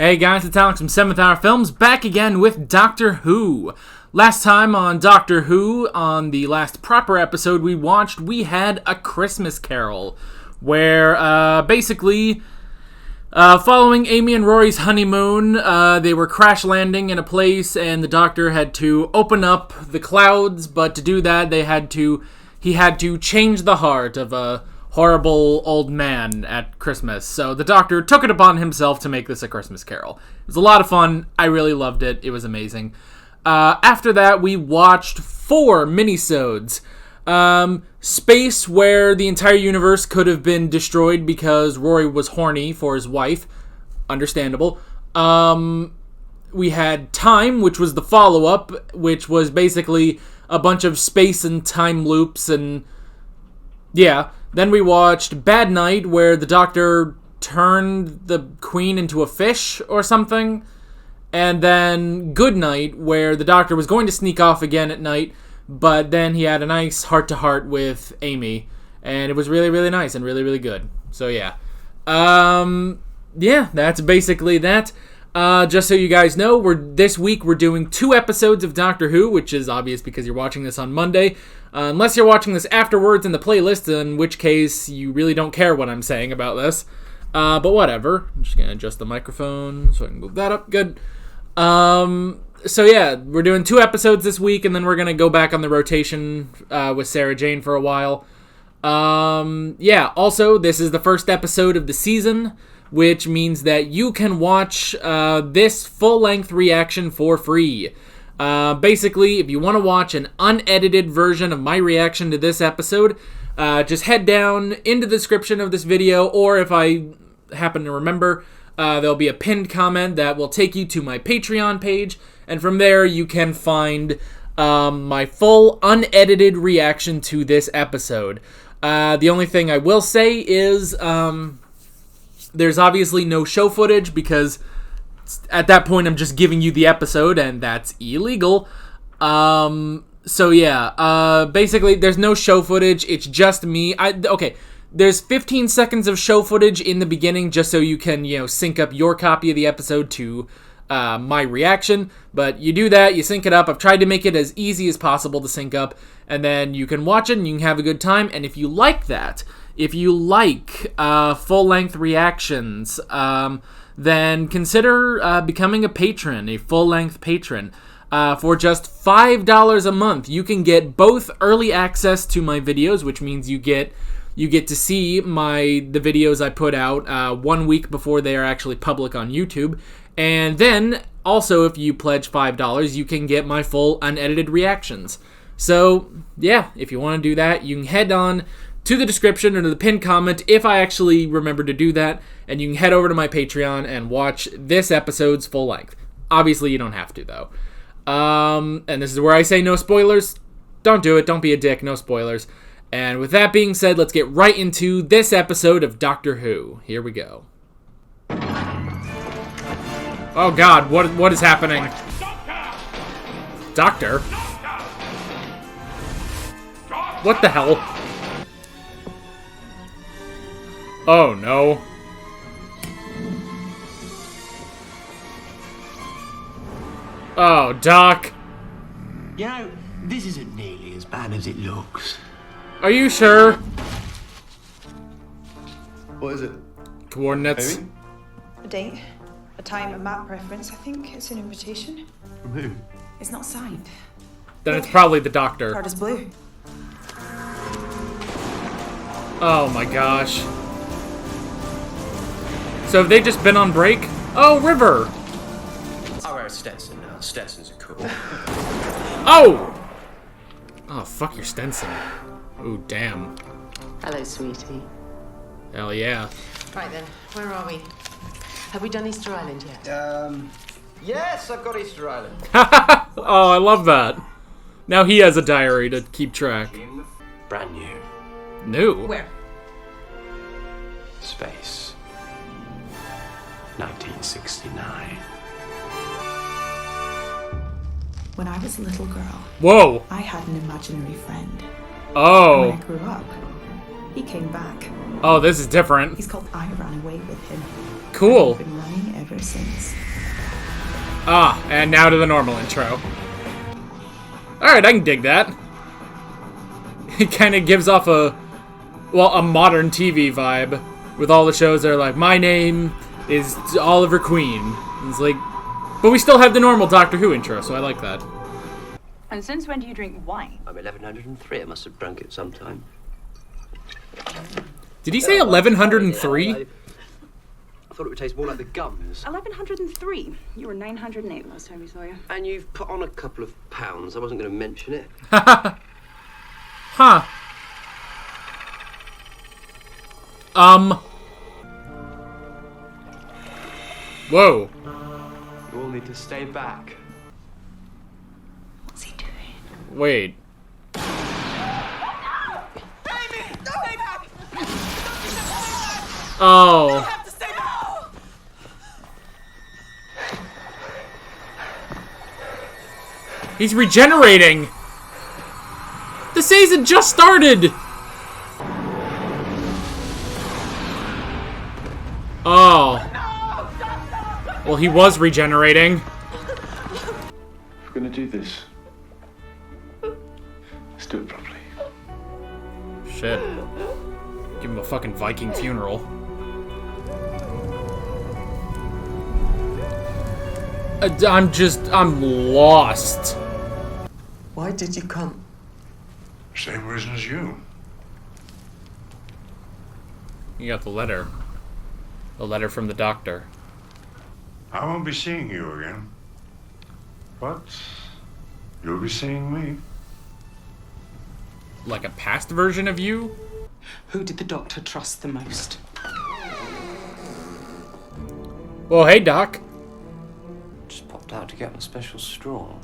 Hey guys, it's Alex from 7th Hour Films, back again with Doctor Who. Last time on Doctor Who, on the last proper episode we watched, we had A Christmas Carol, where basically, following Amy and Rory's honeymoon, they were crash landing in a place and the Doctor had to open up the clouds, but to do that he had to change the heart of a horrible old man at Christmas. So the Doctor took it upon himself to make this A Christmas Carol. It was a lot of fun. I really loved it. It was amazing. After that, we watched 4 minisodes. Space, where the entire universe could have been destroyed because Rory was horny for his wife. Understandable. We had Time, which was the follow-up, which was basically a bunch of space and time loops and... yeah. Then we watched Bad Night, where the Doctor turned the Queen into a fish or something. And then Good Night, where the Doctor was going to sneak off again at night, but then he had a nice heart-to-heart with Amy. And it was really, really nice and really, really good. So, yeah. Yeah, that's basically that. Just so you guys know, this week we're doing 2 episodes of Doctor Who, which is obvious because you're watching this on Monday. Unless you're watching this afterwards in the playlist, in which case you really don't care what I'm saying about this. But whatever. I'm just going to adjust the microphone so I can move that up. Good. So yeah, we're doing 2 episodes this week, and then we're going to go back on the rotation with Sarah Jane for a while. Yeah, also, this is the first episode of the season, which means that you can watch this full-length reaction for free. Basically, if you want to watch an unedited version of my reaction to this episode, just head down into the description of this video, or if I happen to remember, there'll be a pinned comment that will take you to my Patreon page, and from there you can find my full unedited reaction to this episode. The only thing I will say is there's obviously no show footage because at that point I'm just giving you the episode and that's illegal. So yeah, basically there's no show footage, it's just me. Okay, there's 15 seconds of show footage in the beginning just so you can, sync up your copy of the episode to my reaction, but you do that, you sync it up. I've tried to make it as easy as possible to sync up, and then you can watch it and you can have a good time. And if you like that, if you like full-length reactions, then consider becoming a patron, a full-length patron. For just $5 a month, you can get both early access to my videos, which means you get to see the videos I put out 1 week before they are actually public on YouTube. And then, also, if you pledge $5, you can get my full unedited reactions. So, yeah, if you want to do that, you can head on to the description or to the pinned comment if I actually remember to do that, and you can head over to my Patreon and watch this episode's full length. Obviously, you don't have to, though. And this is where I say no spoilers. Don't do it. Don't be a dick. No spoilers. And with that being said, let's get right into this episode of Doctor Who. Here we go. Oh God, what is happening? Doctor? What the hell? Oh no. Oh, Doc. This isn't nearly as bad as it looks. Are you sure? What is it? Coordinates. Amy? A date, a time, a map reference. I think it's an invitation. From who? It's not signed. Then it's probably the Doctor. Card is blue. Oh my gosh. So have they just been on break? Oh, River! I wear a Stetson now. Stetsons are cool. Oh! Oh, fuck your Stenson. Ooh, damn. Hello, sweetie. Hell yeah. Right then, where are we? Have we done Easter Island yet? Yes, I've got Easter Island. Oh, I love that. Now he has a diary to keep track. Brand new. New? Where? Space. 1969. When I was a little girl, Whoa. I had an imaginary friend. Oh. When I grew up, he came back. Oh, this is different. He's called I Ran Away with Him. Cool. I've been running ever since. Ah, and now to the normal intro. Alright, I can dig that. It kind of gives off a modern TV vibe. With all the shows that are like, my name is Oliver Queen. And it's like, but we still have the normal Doctor Who intro, so I like that. And since when do you drink wine? I'm 1103. I must have drunk it sometime. Did he say 1103? I thought it would taste more like the gums. 1103. You were 908 last time we saw you. And you've put on a couple of pounds. I wasn't going to mention it. Huh. Whoa. You all need to stay back. What's he doing? Wait. Oh. He's regenerating. The season just started. Oh. Well, he was regenerating. If we're gonna do this, let's do it properly. Shit. Give him a fucking Viking funeral. I'm lost. Why did you come? Same reason as you. You got the letter. The letter from the doctor. I won't be seeing you again. But you'll be seeing me. Like a past version of you? Who did the doctor trust the most? Well, hey, Doc. Just popped out to get a special straw.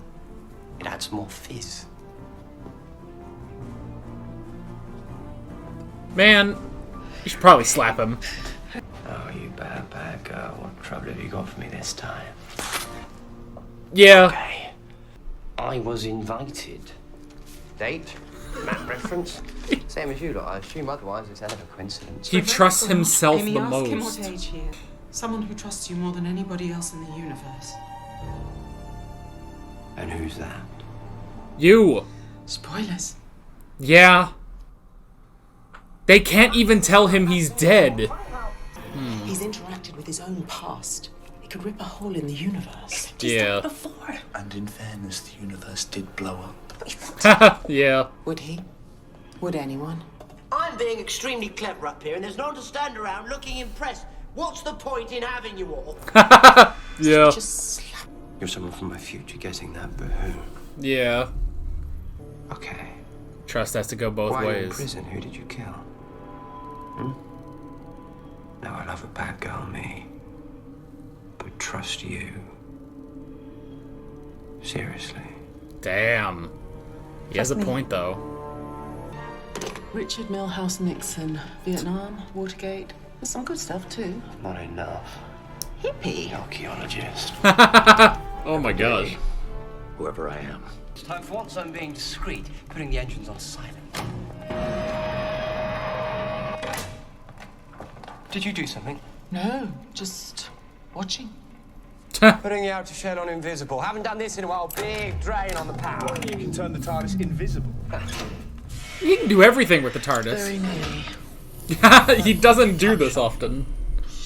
It adds more fizz. Man, you should probably slap him. Oh, you bad, bad girl. What trouble have you got for me this time? Yeah. Okay. I was invited. Date? Map reference? Same as you lot. I assume otherwise it's a hell of a coincidence. He trusts himself Amy, the ask him most. what age he is. Someone who trusts you more than anybody else in the universe. And who's that? You. Spoilers. Yeah. They can't even tell him he's dead. He's interacted with his own past. He could rip a hole in the universe. Yeah. Before. And in fairness, the universe did blow up. Yeah. Would he? Would anyone? I'm being extremely clever up here, and there's no one to stand around looking impressed. What's the point in having you all? Yeah. Just slap. You're someone from my future getting that, but who? Yeah. Okay. Trust has to go both While you were in ways. prison, who did you kill? Now I love a bad girl, me. But trust you. Seriously. Damn. He has a point, though. Richard Milhouse Nixon. Vietnam. Watergate. There's some good stuff too. Not enough. Hippie. Archaeologist. Oh my gosh. Whoever I am. It's time for once I'm being discreet, putting the engines on silent. Did you do something? No, just watching. Putting the outer shell on invisible. Haven't done this in a while. Big drain on the power. You can turn the TARDIS invisible. You can do everything with the TARDIS. Very nearly. He doesn't do this often.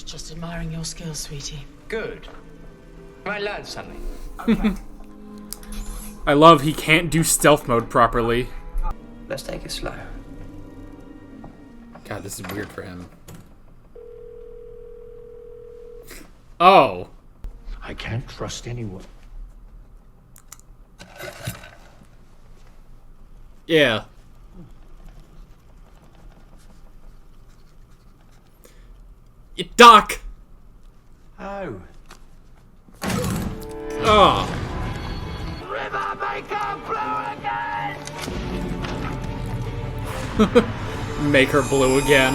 Just admiring your skills, sweetie. Good. I learned something. I love he can't do stealth mode properly. Let's take it slow. God, this is weird for him. Oh. I can't trust anyone. Yeah. Doc! Oh. Oh. River become blue again! Make her blue again.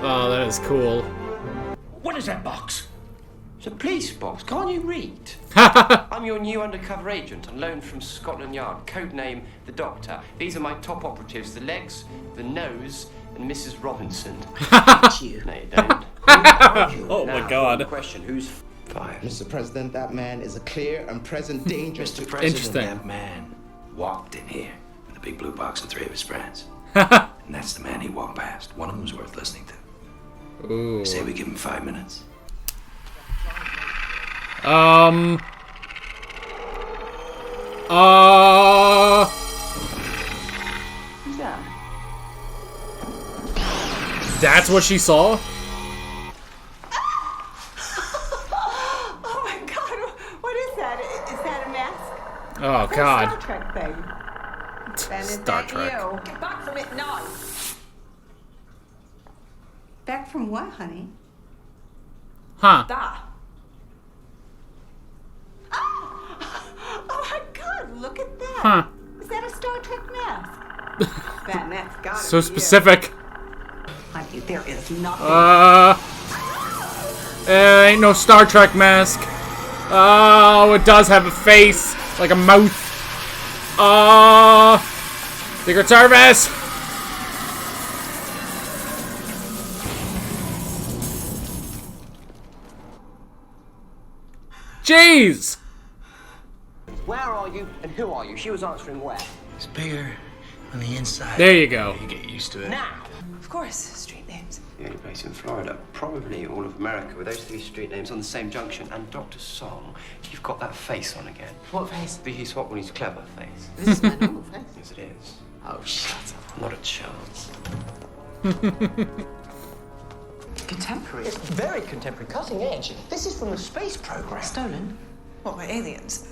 Oh, that is cool. What is that box? It's a police box. Can't you read? I'm your new undercover agent on loan from Scotland Yard. Codename The Doctor. These are my top operatives. The legs, the nose, and Mrs. Robinson. You. No, you don't. Oh my God. Question: Who's fired? Mr. President, that man is a clear and present danger to President, Interesting. that man walked in here with a big blue box and 3 of his friends. And that's the man he walked past. One of them's worth listening to. Ooh. Say we give him 5 minutes. Who's that? That's what she saw? Oh my God! What is that? Is that a mask? Oh, That's God. Star Trek thing. Ben, is Star that Trek. you? Get back from it now. Back from what, honey? Huh. That. Oh my God! Look at that. Huh. Is that a Star Trek mask? Ben, that's gotta So be specific. You. Honey, there is nothing. Ain't no Star Trek mask. Oh, it does have a face, like a mouth. Secret Service. Jeez. Where are you and who are you? She was answering where. It's bigger on the inside. There you go. You get used to it. Now. Of course, street names. The only place in Florida, probably all of America, with those 3 street names on the same junction. And Dr. Song, you've got that face on again. What face? The he's hot when he's clever face. This is my normal face. Yes, it is. Oh, shut up. Not a chance. Contemporary. It's very contemporary, cutting edge. This is from the space program. Stolen. What, by aliens?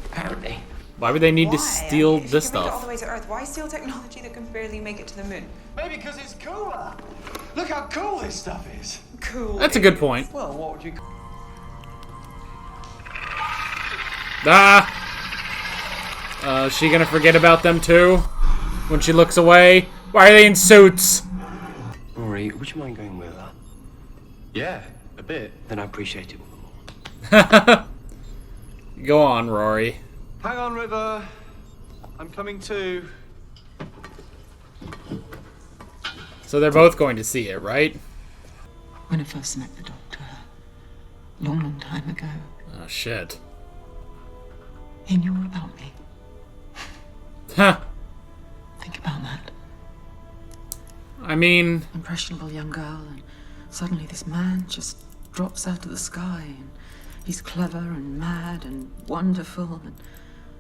Apparently. Why would they need to Why? steal If you this can make it all stuff? the way to Earth, why steal technology that can barely make it to the moon? Maybe because it's cooler. Look how cool this stuff is. Cool. That's a good point. Well, what would you call Is she gonna forget about them too? When she looks away? Why are they in suits? Rory, would you mind going with her? Yeah, a bit. Then I appreciate it all the more. Go on, Rory. Hang on, River. I'm coming too. So they're both going to see it, right? When I first met the doctor, long, long time ago, Oh, shit. he knew all about me. Huh. Think about that. I mean, Impressionable young girl, and suddenly this man just drops out of the sky, and he's clever and mad and wonderful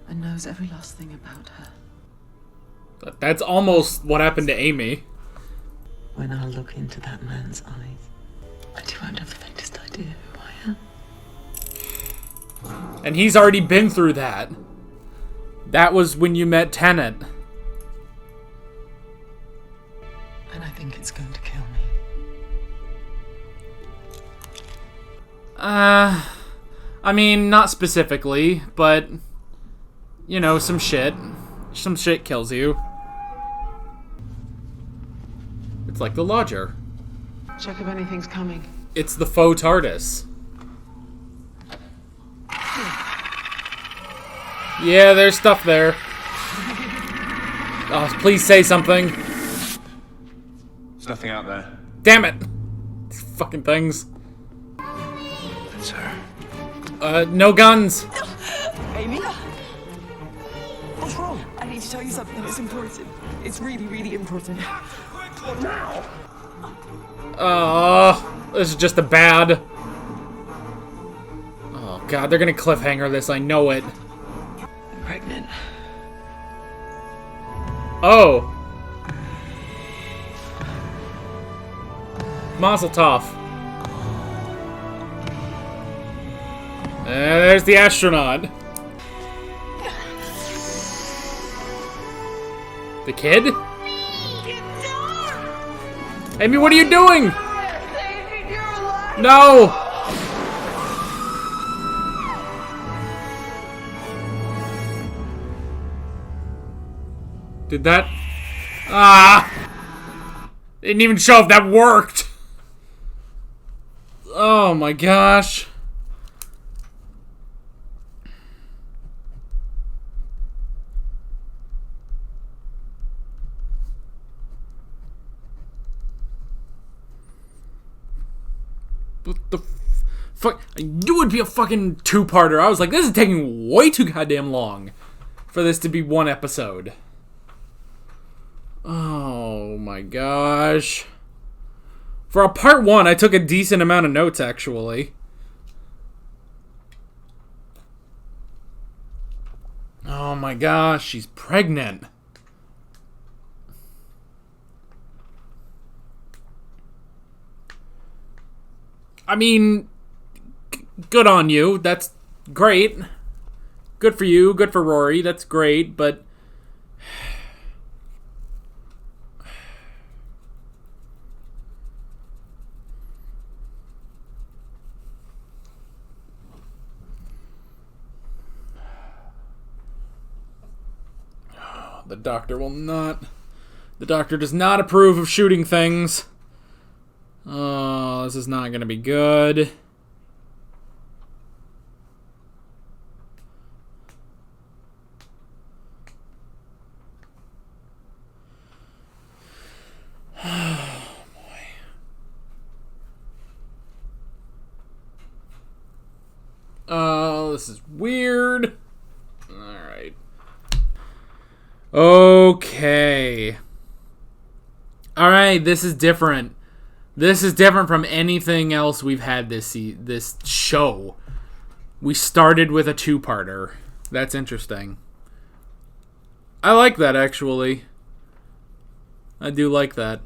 and knows every last thing about her. that's almost what happened to Amy. When I look into that man's eyes, I won't have the faintest idea who I am. And he's already been through that. That was when you met Tenet. And I think it's going to kill me. I mean, not specifically, but, you know, some shit. Some shit kills you. It's like the Lodger. Check if anything's coming. It's the faux TARDIS. Yeah, there's stuff there. Oh, please say something. There's nothing out there. Damn it! These fucking things. That's her. No guns. Amy? What's wrong? I need to tell you something. It's important. It's really, really important. What now? This is just a bad. Oh god, they're gonna cliffhanger this, I know it. I'm pregnant. Oh! Mazel tov. There's the astronaut. The kid? Amy, what are you doing? No! Did that? Didn't even show if that worked. Oh my gosh. the fuck? I knew it'd be a fucking two-parter. I was like, this is taking way too goddamn long for this to be one episode. Oh my gosh. For a part 1, I took a decent amount of notes, actually. Oh my gosh, she's pregnant. I mean, good on you. That's great. Good for you. Good for Rory. That's great, but... The doctor will not... The doctor does not approve of shooting things. Oh, this is not going to be good. Oh, boy. Oh, this is weird. Alright. Okay. Alright, this is different. This is different from anything else we've had this show. We started with a two-parter. That's interesting. I like that, actually. I do like that.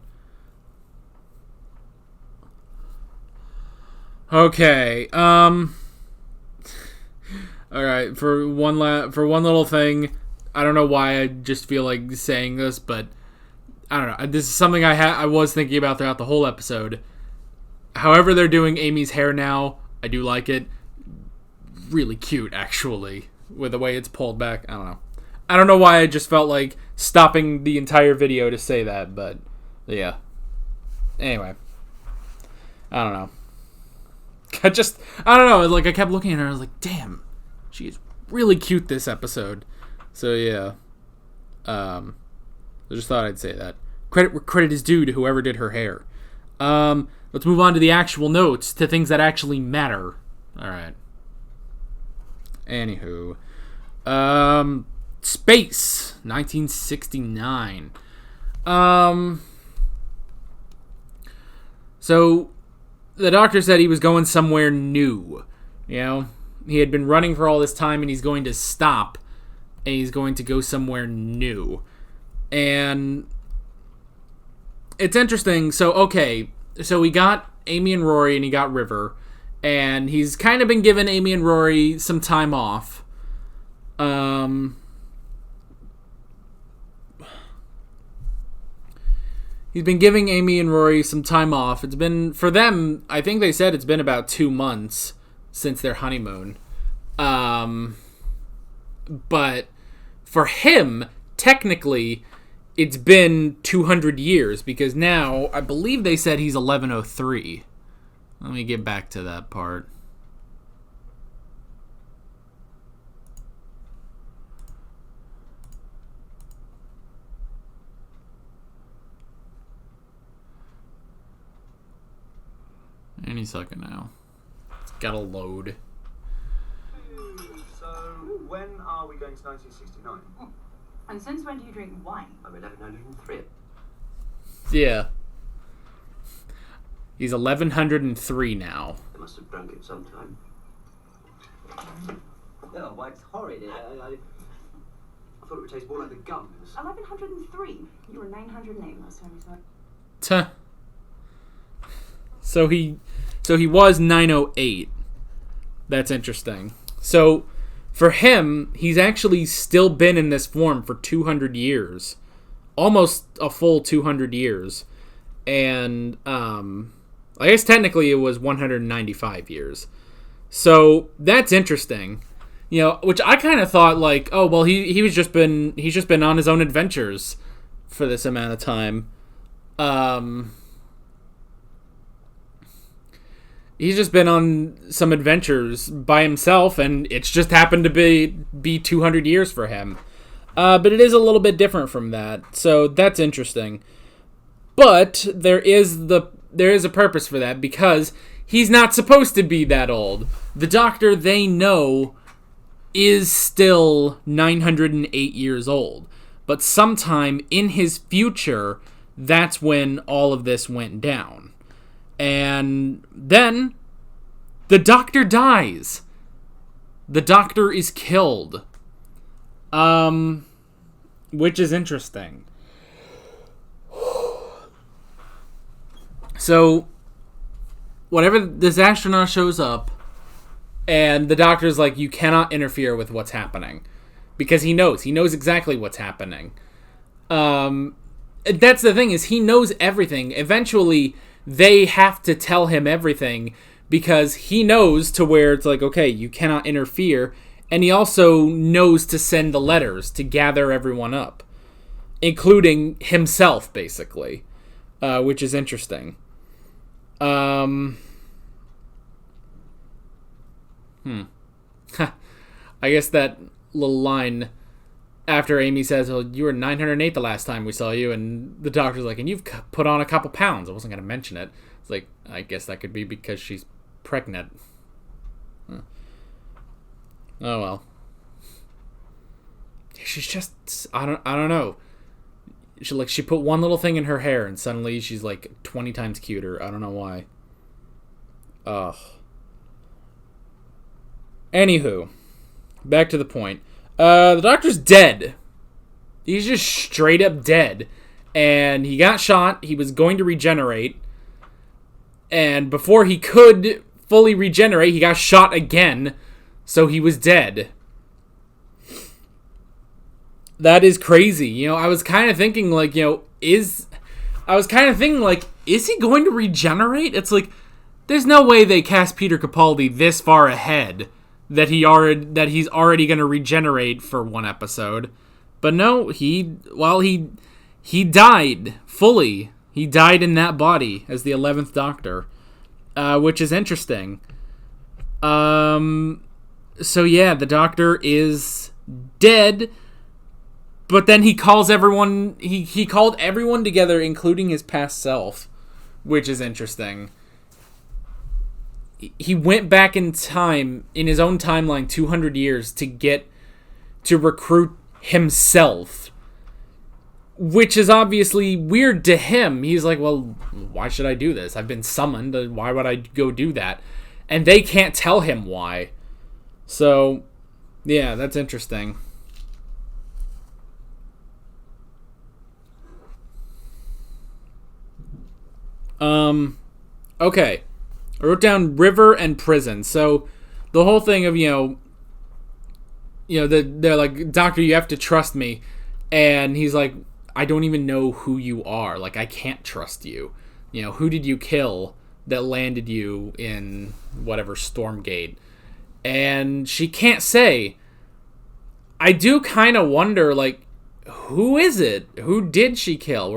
Okay. Alright, for one little thing, I don't know why I just feel like saying this, but I don't know. This is something I was thinking about throughout the whole episode. However they're doing Amy's hair now, I do like it. Really cute, actually, with the way it's pulled back. I don't know why I just felt like stopping the entire video to say that, but yeah. Anyway. I don't know. I don't know. Like, I kept looking at her and I was like, damn, she is really cute this episode. So yeah. I just thought I'd say that. Credit where credit is due to whoever did her hair. Let's move on to the actual notes, to things that actually matter. Alright. Anywho. Space, 1969. So, the doctor said he was going somewhere new. You know? He had been running for all this time, and he's going to stop. And he's going to go somewhere new. And it's interesting. So, okay. So, we got Amy and Rory, and he got River. And he's kind of been giving Amy and Rory some time off. He's been giving Amy and Rory some time off. It's been, for them, I think they said it's been about 2 months since their honeymoon. But for him, technically, it's been 200 years, because now, I believe they said he's 1103. Let me get back to that part. Any second now. It's gotta load. So, when are we going to 1969? And since when do you drink wine? I'm 1103. Yeah. He's 1103 now. I must have drunk it sometime. Oh, why, it's horrid. I thought it would taste more like the gums. 1103. You were 908 last time we saw it. Tuh. So he was 908. That's interesting. So for him, he's actually still been in this form for 200 years. Almost a full 200 years. And I guess technically it was 195 years. So that's interesting. You know, which I kind of thought like, oh well, he's just been on his own adventures for this amount of time. He's just been on some adventures by himself, and it's just happened to be 200 years for him. But it is a little bit different from that, so that's interesting. But there is a purpose for that, because he's not supposed to be that old. The Doctor, they know, is still 908 years old. But sometime in his future, that's when all of this went down. And then the Doctor dies. The Doctor is killed. Which is interesting. So, whenever this astronaut shows up, and the Doctor's like, you cannot interfere with what's happening. Because he knows exactly what's happening. That's the thing, is he knows everything. Eventually, they have to tell him everything, because he knows to where it's like, okay, you cannot interfere, and he also knows to send the letters to gather everyone up, including himself, basically, which is interesting. I guess that little line after Amy says, "Oh, you were 908 the last time we saw you," and the Doctor's like, "And you've put on a couple pounds." I wasn't going to mention it. It's like, I guess that could be because she's pregnant. Huh. Oh well. She's just, I don't know. She put one little thing in her hair and suddenly she's like 20 times cuter. I don't know why. Ugh. Anywho, back to the point. The Doctor's dead. He's just straight up dead. And he got shot. He was going to regenerate. And before he could fully regenerate, he got shot again. So he was dead. That is crazy. You know, I was kind of thinking, like, you know, is he going to regenerate? It's like, there's no way they cast Peter Capaldi this far ahead that he's already going to regenerate for one episode. But no, he died fully. He died in that body as the 11th Doctor, which is interesting. So yeah, the Doctor is dead. But then he calls everyone. He called everyone together, including his past self, which is interesting. He went back in time, in his own timeline, 200 years to recruit himself, which is obviously weird to him. He's like, well, why should I do this? I've been summoned. Why would I go do that? And they can't tell him why. So, yeah, that's interesting. Okay. I wrote down river and prison. So, the whole thing of, they're like, Doctor, you have to trust me. And he's like, I don't even know who you are. Like, I can't trust you. You know, who did you kill that landed you in whatever Stormgate? And she can't say. I do kind of wonder, like, who is it? Who did she kill?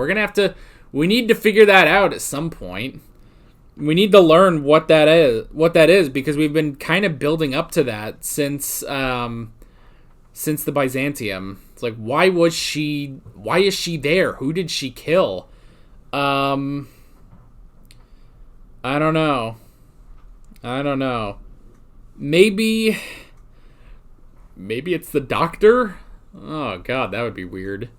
We need to figure that out at some point. We need to learn what that is, because we've been kind of building up to that since the Byzantium. It's like, why is she there? Who did she kill? I don't know. Maybe it's the Doctor? Oh god, that would be weird.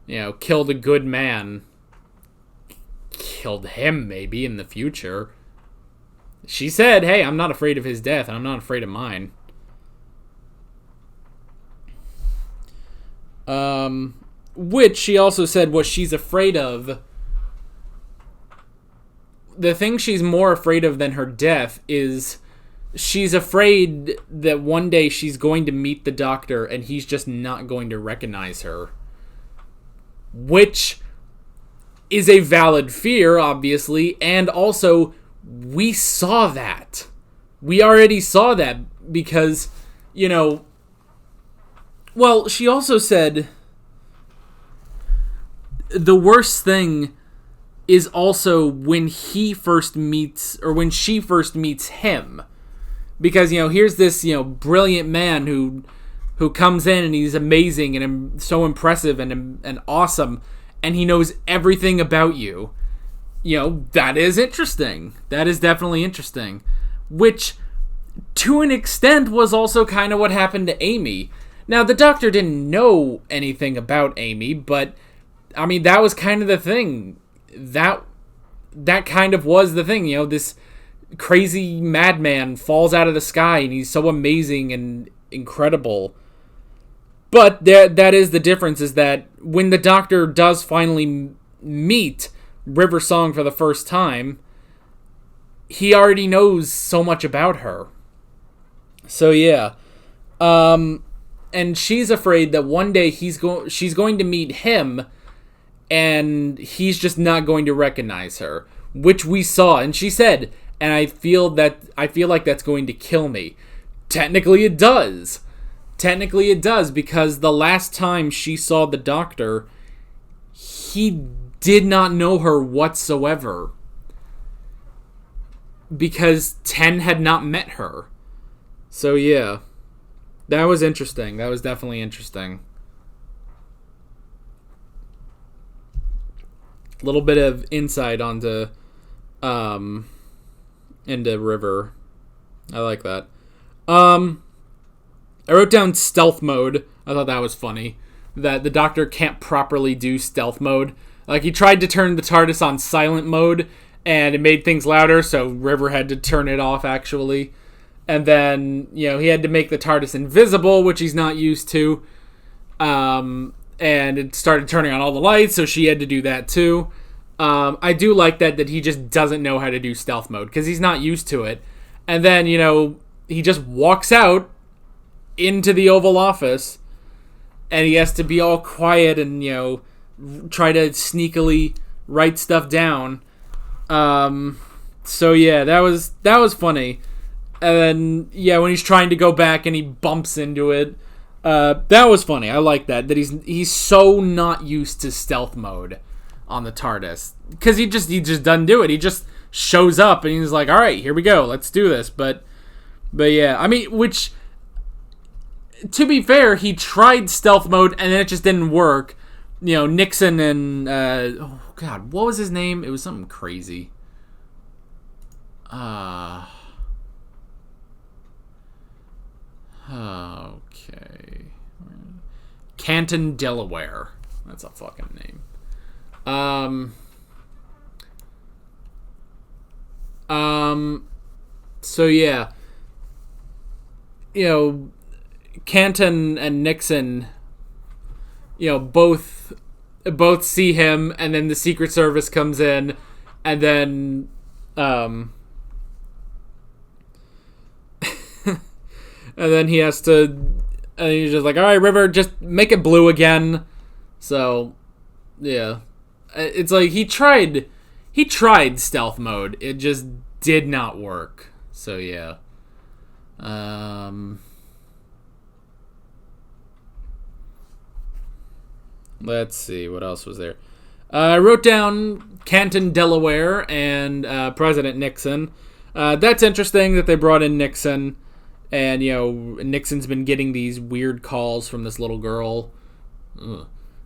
You know, killed a good man. Killed him, maybe, in the future. She said, hey, I'm not afraid of his death, and I'm not afraid of mine. Which she also said what she's afraid of. The thing she's more afraid of than her death is she's afraid that one day she's going to meet the Doctor and he's just not going to recognize her. Which is a valid fear, obviously, and also we saw that. We already saw that because, well, she also said the worst thing is also when she first meets him. Because, here's this, brilliant man who comes in and he's amazing and so impressive and awesome, and he knows everything about you. that is interesting. That is definitely interesting. Which, to an extent, was also kind of what happened to Amy. Now, the Doctor didn't know anything about Amy, but, I mean, that was kind of the thing. That kind of was the thing, this crazy madman falls out of the sky, and he's so amazing and incredible. But that is the difference, is that when the Doctor does finally meet River Song for the first time, he already knows so much about her. So yeah. And she's afraid that one day she's going to meet him, and he's just not going to recognize her, which we saw. And she said, and I feel like that's going to kill me. Technically it does. Because the last time she saw the Doctor, he did not know her whatsoever. Because Ten had not met her. So yeah. That was interesting. That was definitely interesting. A little bit of insight into River. I like that. I wrote down stealth mode. I thought that was funny. That the Doctor can't properly do stealth mode. Like, he tried to turn the TARDIS on silent mode, and it made things louder, so River had to turn it off, actually. And then, he had to make the TARDIS invisible, which he's not used to. And it started turning on all the lights, so she had to do that, too. I do like that he just doesn't know how to do stealth mode, because he's not used to it. And then, he just walks out into the Oval Office, and he has to be all quiet and, try to sneakily write stuff down. So yeah, that was funny. And then, when he's trying to go back and he bumps into it, that was funny. I like that he's so not used to stealth mode on the TARDIS, because he just doesn't do it. He just shows up and he's like, all right, here we go, let's do this. But yeah, I mean, which, to be fair, he tried stealth mode and then it just didn't work. Nixon and oh god, what was his name? It was something crazy. Okay. Canton, Delaware. That's a fucking name. So yeah. Canton and Nixon, both see him, and then the Secret Service comes in, and then, and then he has to, and he's just like, all right, River, just make it blue again. So, yeah. It's like, he tried stealth mode. It just did not work. So, yeah. Let's see, what else was there? I wrote down Canton, Delaware, and President Nixon. That's interesting that they brought in Nixon, and, Nixon's been getting these weird calls from this little girl.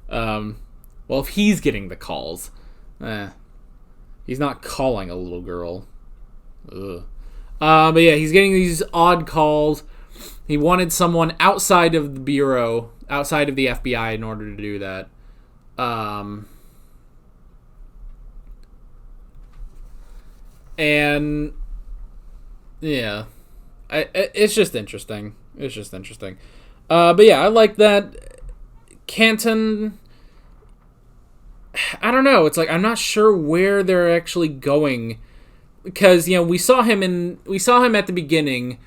Well, if he's getting the calls, he's not calling a little girl. But yeah, he's getting these odd calls. He wanted someone outside of the Bureau, outside of the FBI, in order to do that. And yeah, it's just interesting. But yeah, I like that. Canton, I don't know. It's like, I'm not sure where they're actually going, because we saw him at the beginning,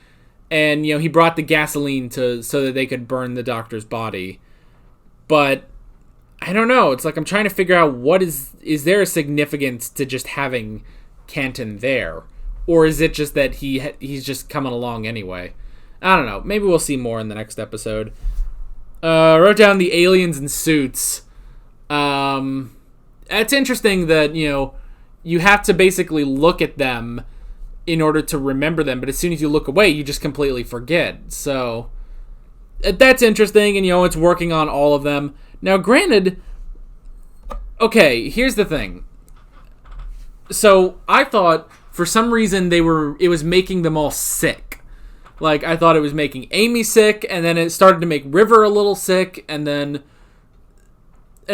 and he brought the gasoline so that they could burn the Doctor's body. But I don't know. It's like, I'm trying to figure out, what is there a significance to just having Canton there, or is it just that he's just coming along anyway? I don't know. Maybe we'll see more in the next episode. I wrote down the aliens in suits. It's interesting that you have to basically look at them in order to remember them, but as soon as you look away, you just completely forget. So that's interesting, and it's working on all of them. Now, granted, okay, here's the thing. So I thought for some reason it was making them all sick. Like, I thought it was making Amy sick, and then it started to make River a little sick, and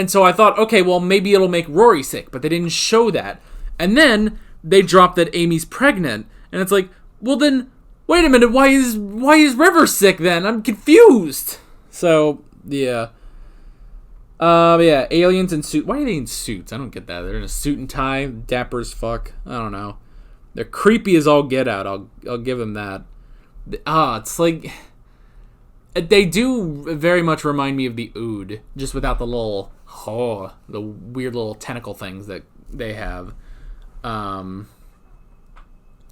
so I thought, okay, well, maybe it'll make Rory sick, but they didn't show that. And then they dropped that Amy's pregnant, and it's like, well then, wait a minute, why is River sick then? I'm confused. So, yeah. Yeah, aliens in suits. Why are they in suits? I don't get that. They're in a suit and tie, dapper as fuck. I don't know. They're creepy as all get out. I'll give them that. It's like they do very much remind me of the Ood, just without the little the weird little tentacle things that they have.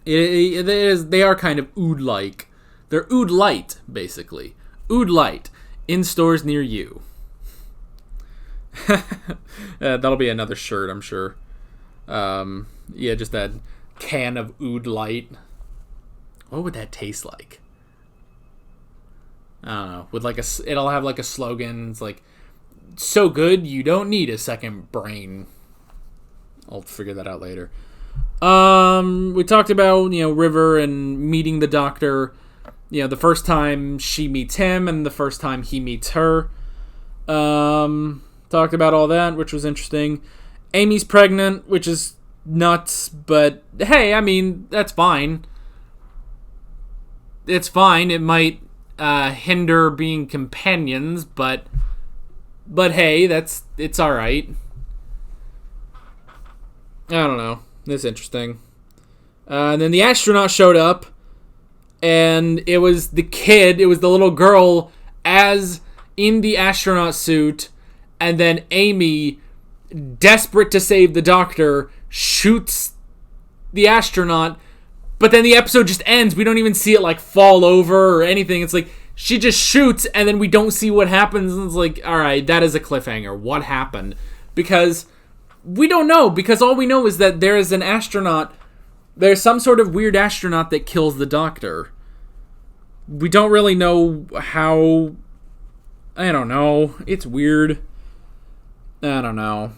They are kind of Ood-like. They're Ood-light, basically. Ood-light in stores near you. That'll be another shirt, I'm sure. Yeah, just that can of Ood-light. What would that taste like? I don't know. With like it'll have like a slogan. It's like, so good you don't need a second brain. I'll figure that out later. We talked about, River and meeting the Doctor. The first time she meets him and the first time he meets her. Talked about all that, which was interesting. Amy's pregnant, which is nuts, but hey, I mean, that's fine. It's fine. It might hinder being companions, but hey, it's all right. I don't know. It's interesting. And then the astronaut showed up, and it was the kid. It was the little girl as in the astronaut suit, and then Amy, desperate to save the Doctor, shoots the astronaut. But then the episode just ends. We don't even see it like fall over or anything. It's like she just shoots and then we don't see what happens. And it's like, all right, that is a cliffhanger. What happened? Because we don't know. Because all we know is that there is an astronaut. There's some sort of weird astronaut that kills the Doctor. We don't really know how. I don't know. It's weird. I don't know.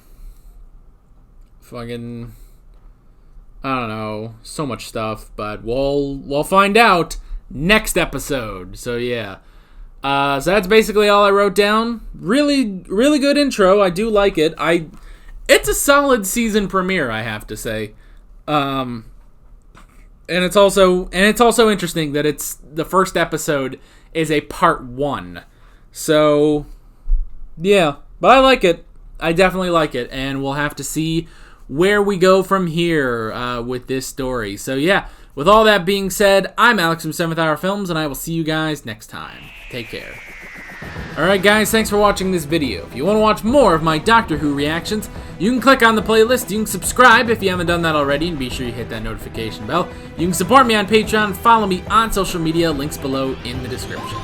Fucking. I don't know, so much stuff, but we'll find out next episode. So yeah, so that's basically all I wrote down. Really, really good intro. I do like it. It's a solid season premiere, I have to say. And it's also interesting that it's the first episode is a part 1. So yeah, but I like it. I definitely like it, and we'll have to see where we go from here with this story. So yeah, with all that being said, I'm Alex from 7th Hour Films, and I will see you guys next time. Take care. Alright guys, thanks for watching this video. If you want to watch more of my Doctor Who reactions, you can click on the playlist, you can subscribe if you haven't done that already, and be sure you hit that notification bell. You can support me on Patreon, follow me on social media, links below in the description.